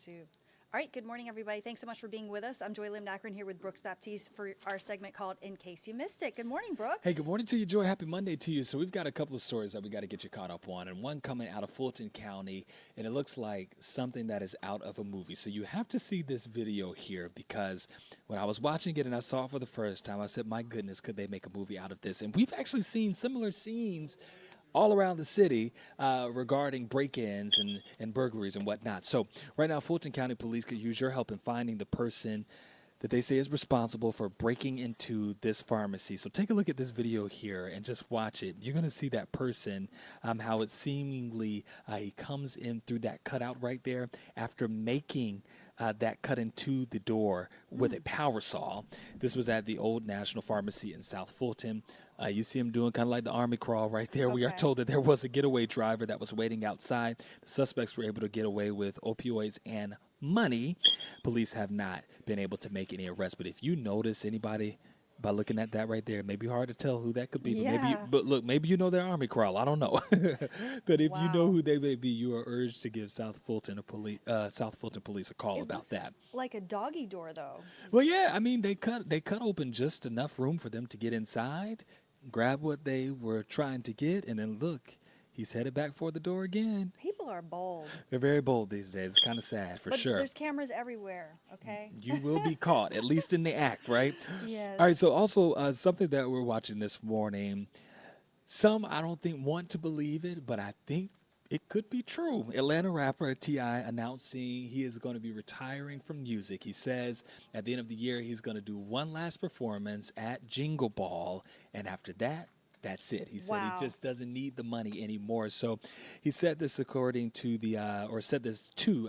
2. All right, good morning, everybody. Thanks so much for being with us. I'm Joy Lim-Nakron here with Brooks Baptiste for our segment called In Case You Missed It. Good morning, Brooks. Hey, good morning to you, Joy. Happy Monday to you. So we've got a couple of stories that we got to get you caught up on, and one coming out of Fulton County, and it looks like something that is out of a movie. So you have to see this video here, because when I was watching it and I saw it for the first time, I said, my goodness, could they make a movie out of this? And we've actually seen similar scenes all around the city regarding break-ins and burglaries and whatnot. So right now, Fulton County Police could use your help in finding the person that they say is responsible for breaking into this pharmacy. So take a look at this video here and just watch it. You're going to see that person, how it seemingly he comes in through that cutout right there after making that cut into the door with a power saw. This was at the Old National Pharmacy in South Fulton. You see him doing kind of like the army crawl right there. Okay. We are told that there was a getaway driver that was waiting outside. The suspects were able to get away with opioids and money. Police have not been able to make any arrests. But if you notice anybody by looking at that right there, it may be hard to tell who that could be. Yeah. But look, maybe you know their army crawl. I don't know. But if you know who they may be, you are urged to give South Fulton Police a call about that. Like a doggy door, though. Well, yeah. I mean, they cut open just enough room for them to get inside, grab what they were trying to get, and then look, he's headed back for the door again. People are bold. They're very bold these days. It's kind of sad, for sure. There's cameras everywhere, okay? You will be caught, at least in the act, right? Yes. All right, so also something that we're watching this morning, some I don't think want to believe it, but I think it could be true. Atlanta rapper T.I. announcing he is going to be retiring from music. He says at the end of the year he's going to do one last performance at Jingle Ball, and after that, that's it. He said he just doesn't need the money anymore. So he said this according to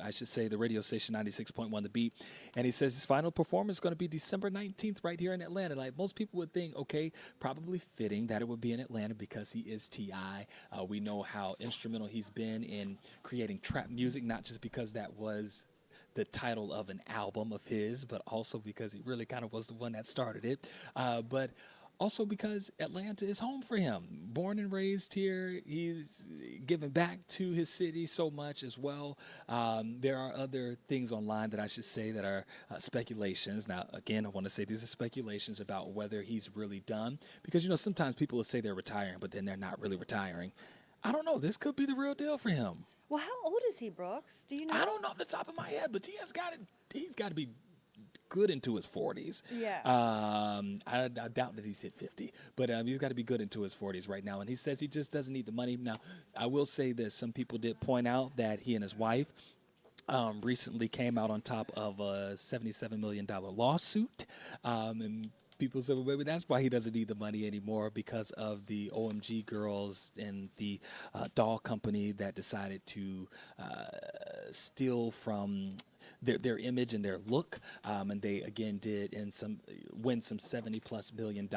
I should say, the radio station 96.1 The Beat. And he says his final performance is going to be December 19th right here in Atlanta. Like most people would think, okay, probably fitting that it would be in Atlanta because he is T.I. We know how instrumental he's been in creating trap music, not just because that was the title of an album of his, but also because he really kind of was the one that started it. But also because Atlanta is home for him. Born and raised here, he's given back to his city so much as well. There are other things online that I should say that are speculations. Now, again, I want to say these are speculations about whether he's really done. Because, sometimes people will say they're retiring, but then they're not really retiring. I don't know. This could be the real deal for him. Well, how old is he, Brooks? Do you know? I don't know off the top of my head, but he's got to be good into his 40s. Yeah. I doubt that he's hit 50, but he's got to be good into his 40s right now. And he says he just doesn't need the money. Now, I will say this. Some people did point out that he and his wife recently came out on top of a $77 million lawsuit. And people say, well, maybe that's why he doesn't need the money anymore, because of the OMG girls and the doll company that decided to steal from their image and their look, and they again did win some $70+ million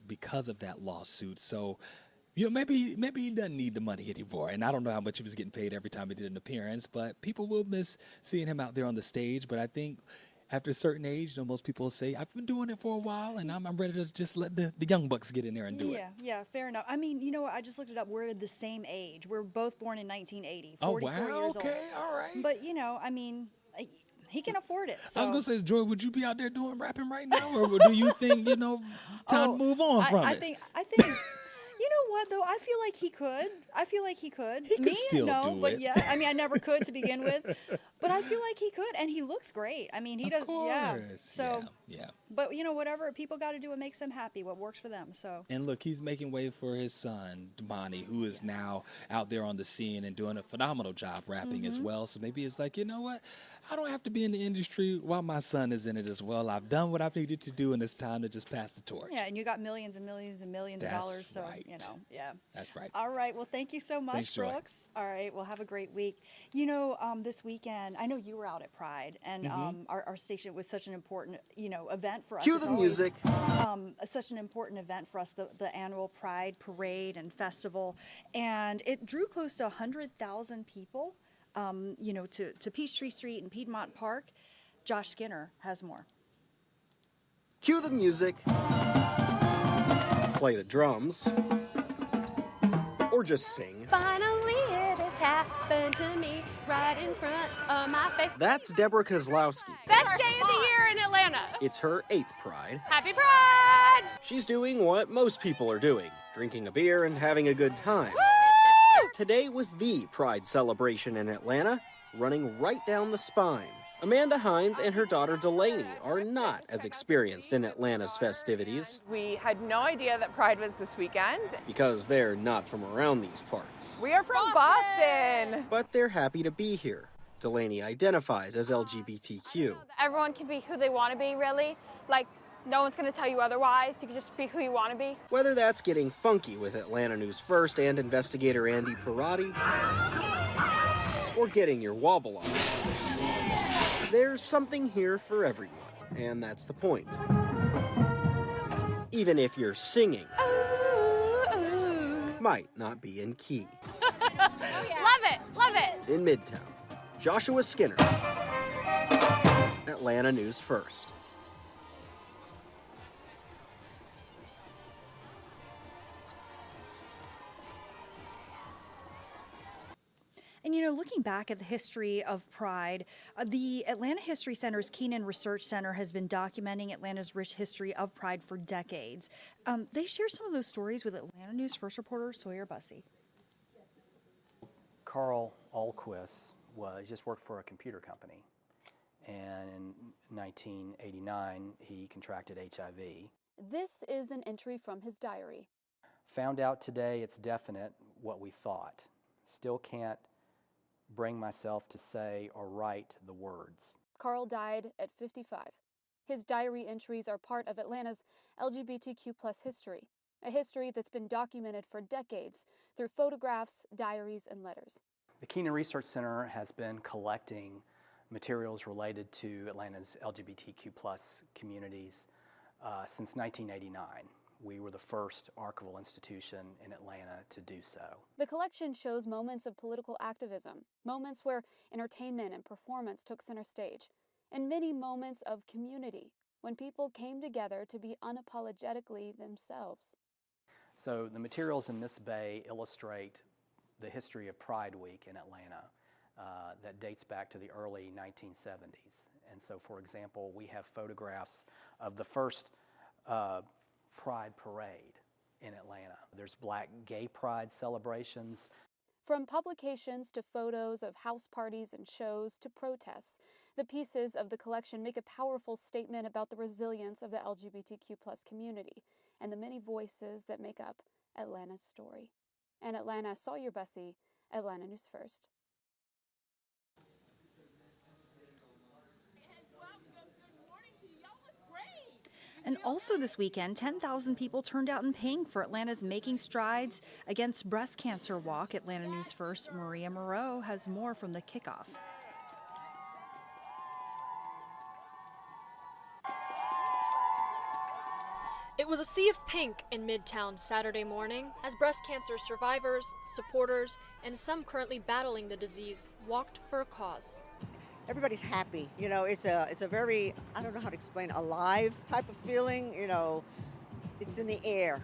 because of that lawsuit. So, maybe he doesn't need the money anymore. And I don't know how much he was getting paid every time he did an appearance, but people will miss seeing him out there on the stage. But I think after a certain age, most people will say, I've been doing it for a while, and I'm ready to just let the young bucks get in there and do it. Yeah, fair enough. I mean, I just looked it up. We're the same age. We're both born in 1980, 44 years old. Okay, all right. But, he can afford it. So. I was going to say, Joy, would you be out there doing rapping right now? Or do you think, time to move on from it? I think, you know what, though? I feel like he could. He could still do but it. Yeah, I mean, I never could to begin with. But I feel like he could, and he looks great. I mean, he does. Yeah. So, yeah. But, whatever. People got to do what makes them happy, what works for them. So. And look, he's making way for his son, Damani, who is now out there on the scene and doing a phenomenal job rapping as well. So maybe it's like, you know what? I don't have to be in the industry while my son is in it as well. I've done what I've needed to do, and it's time to just pass the torch. Yeah, and you got millions and millions and millions of dollars. So, right. Yeah. That's right. All right. Well, thank you so much, Thanks, Joy. Brooks. All right. Well, have a great week. This weekend, I know you were out at Pride, and our station was such an important, event for us. Cue the music. Such an important event for us, the annual Pride Parade and Festival. And it drew close to 100,000 people. To Peachtree Street and Piedmont Park. Josh Skinner has more. Cue the music. Play the drums. Or just sing. Finally it is happening. happened to me right in front of my face. That's Deborah Kozlowski. Best day of the year in Atlanta. It's her 8th Pride. Happy Pride! She's doing what most people are doing, drinking a beer and having a good time. Woo! Today was the Pride celebration in Atlanta, running right down the spine. Amanda Hines and her daughter Delaney are not as experienced in Atlanta's festivities We had no idea that Pride was this weekend. because they're not from around these parts. We are from Boston. But they're happy to be here. Delaney identifies as LGBTQ. Everyone can be who they want to be, really. Like, no one's going to tell you otherwise. You can just be who you want to be. Whether that's getting funky with Atlanta News First and investigator Andy Parati, or getting your wobble on, there's something here for everyone, and that's the point. Even if you're singing, might not be in key. Love it, love it. In Midtown, Joshua Skinner, Atlanta News First. And you know, looking back at the history of Pride, the Atlanta History Center's Keenan Research Center has been documenting Atlanta's rich history of Pride for decades. They share some of those stories with Atlanta News First reporter Sawyer Bussey. Carl Alquist just worked for a computer company, and in 1989 he contracted HIV. This is an entry from his diary. Found out today it's definite what we thought. Still can't bring myself to say or write the words. Carl died at 55. His diary entries are part of Atlanta's LGBTQ+ history, a history that's been documented for decades through photographs, diaries, and letters. The Keenan Research Center has been collecting materials related to Atlanta's LGBTQ+ communities since 1989. We were the first archival institution in Atlanta to do so. The collection shows moments of political activism, moments where entertainment and performance took center stage, and many moments of community, when people came together to be unapologetically themselves. So the materials in this bay illustrate the history of Pride Week in Atlanta that dates back to the early 1970s. And so, for example, we have photographs of the first Pride Parade in Atlanta. There's Black Gay Pride celebrations. From publications to photos of house parties and shows to protests, the pieces of the collection make a powerful statement about the resilience of the LGBTQ+ community and the many voices that make up Atlanta's story. In Atlanta, Sawyer Bussey, Atlanta News First. And also this weekend, 10,000 people turned out in Pink for Atlanta's Making Strides Against Breast Cancer Walk. Atlanta News First Maria Moreau has more from the kickoff. It was a sea of pink in Midtown Saturday morning as breast cancer survivors, supporters, and some currently battling the disease walked for a cause. Everybody's happy. You know, it's a very, I don't know how to explain, alive type of feeling. You know, it's in the air.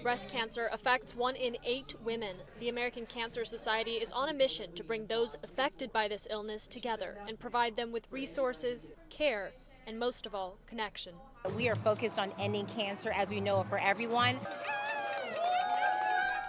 Breast cancer affects 1 in 8 women. The American Cancer Society is on a mission to bring those affected by this illness together and provide them with resources, care, and most of all, connection. We are focused on ending cancer as we know it for everyone.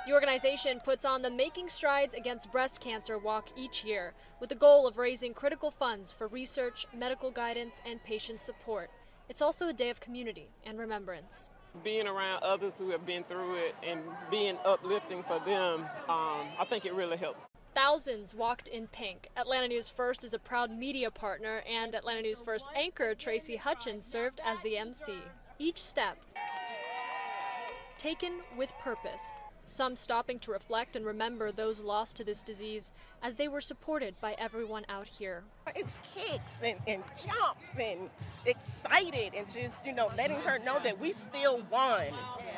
The organization puts on the Making Strides Against Breast Cancer Walk each year with the goal of raising critical funds for research, medical guidance, and patient support. It's also a day of community and remembrance. Being around others who have been through it and being uplifting for them, I think it really helps. Thousands walked in pink. Atlanta News First is a proud media partner, and Atlanta News First anchor Tracy Hutchins served as the MC. Each step taken with purpose. Some stopping to reflect and remember those lost to this disease as they were supported by everyone out here. It's kicks and jumps and excited and just, you know, letting her know that we still won.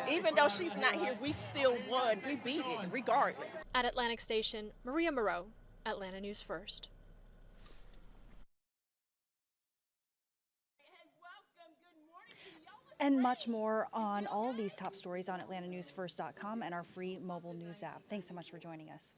Even though she's not here, we still won. We beat it regardless. At Atlantic Station, Maria Moreau, Atlanta News First. and much more on all of these top stories on AtlantaNewsFirst.com and our free mobile news app. Thanks so much for joining us.